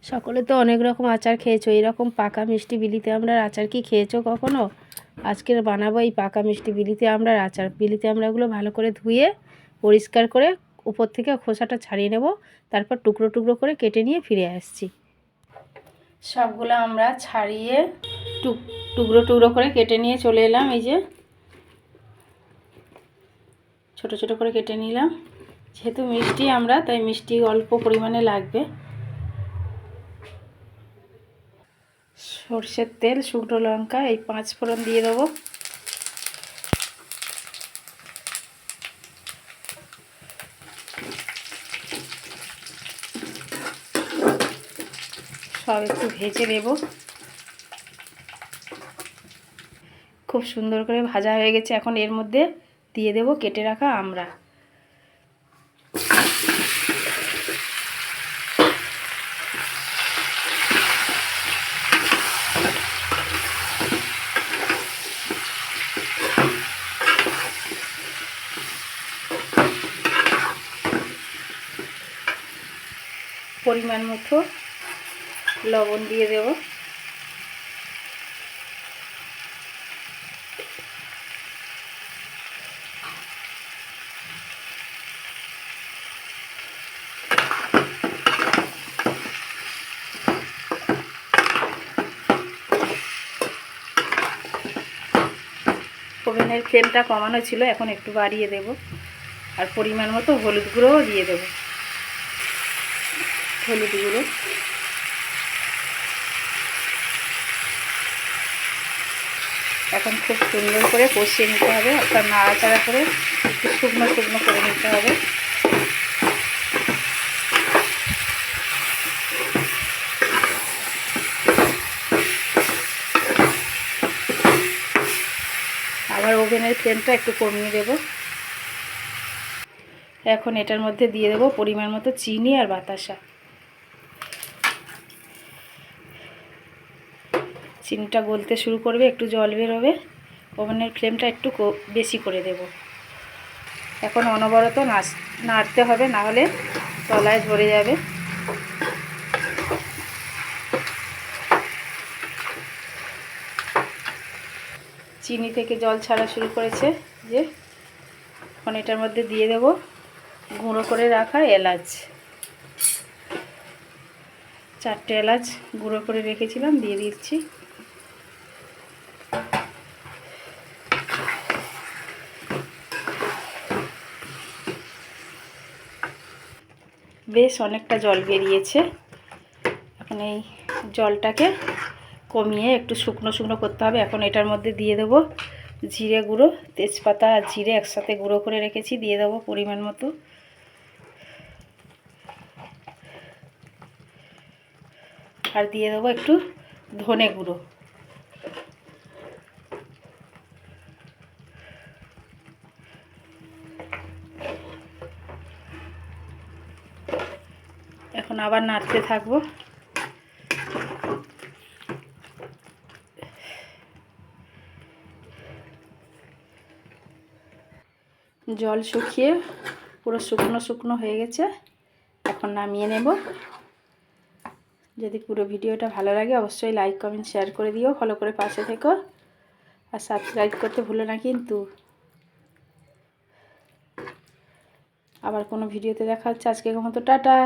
সকলে তো অনেক রকম আচার খেয়েছো, এরকম পাকা মিষ্টি বিলিতে আমড়ার আচার কি খেয়েছো কখনো? আজকের বানাবো এই পাকা মিষ্টি বিলিতে আমড়ার আচার। বিলিতে আমড়াগুলো ভালো করে ধুয়ে পরিষ্কার করে উপর থেকে খোসাটা ছাড়িয়ে নেব, তারপর টুকরো টুকরো করে কেটে নিয়ে ফিরে আসছি। সবগুলো আমরা ছাড়িয়ে টুকরো টুকরো করে কেটে নিয়ে চলে এলাম। এই যে ছোট ছোট করে কেটে নিলাম। যেহেতু মিষ্টি আমরা, তাই মিষ্টি অল্প পরিমাণে লাগবে। সরষের তেল, শুকনো লঙ্কা, এই 5 ফোড়ন দিয়ে দেবো। সব একটু ভেজে নেব। খুব সুন্দর করে ভাজা হয়ে গেছে। এখন এর মধ্যে দিয়ে দেব কেটে রাখা আমড়া। পরিমাণ মতো লবণ দিয়ে দেব। ওভেনের ফ্লেমটা কমানো ছিল, এখন একটু বাড়িয়ে দেব। আর পরিমাণ মতো হলুদ গুঁড়োও দিয়ে দেব। হলুদ গুঁড়ো, এখন খুব সুন্দর করে কষিয়ে নিতে হবে, অর্থাৎ নাড়াচাড়া করে একটু শুকনো শুকনো করে নিতে হবে। আবার ওভেনের ফ্লেমটা একটু কমিয়ে দেব। এখন এটার মধ্যে দিয়ে দেব পরিমাণ মতো চিনি আর বাতাসা। চিনিটা গলতে শুরু করবে, একটু জল বেরোবে। ওভেনের ফ্লেমটা একটু বেশি করে দেব। এখন অনবরত নাড়তে হবে, না হলে তলায় ধরে যাবে। চিনি থেকে জল ছাড়া শুরু করেছে যে, এখন এটার মধ্যে দিয়ে দেব গুঁড়ো করে রাখা এলাচ। 4টে এলাচ গুঁড়ো করে রেখেছিলাম, দিয়ে দিচ্ছি। বেশ অনেকটা জল বেরিয়েছে। এখন এই জলটাকে কমিয়ে একটু শুকনো শুকনো করতে হবে। এখন এটার মধ্যে দিয়ে দেব জিরে গুঁড়ো, তেজপাতা আর জিরে একসাথে গুঁড়ো করে রেখেছি, দিয়ে দেবো পরিমাণ মতো। আর দিয়ে দেবো একটু ধনে গুঁড়ো। এখন আবার নাড়তে থাকবো। জল শুকিয়ে পুরো শুকনো শুকনো হয়ে গেছে, এখন নামিয়ে নেব। যদি পুরো ভিডিওটা ভালো লাগে অবশ্যই লাইক কমেন্ট শেয়ার করে দিও, ফলো করে পাশে থেকো, আর সাবস্ক্রাইব করতে ভুলো না কিন্তু। আবার কোনো ভিডিওতে দেখা হচ্ছে। আজকের মতো টাটা।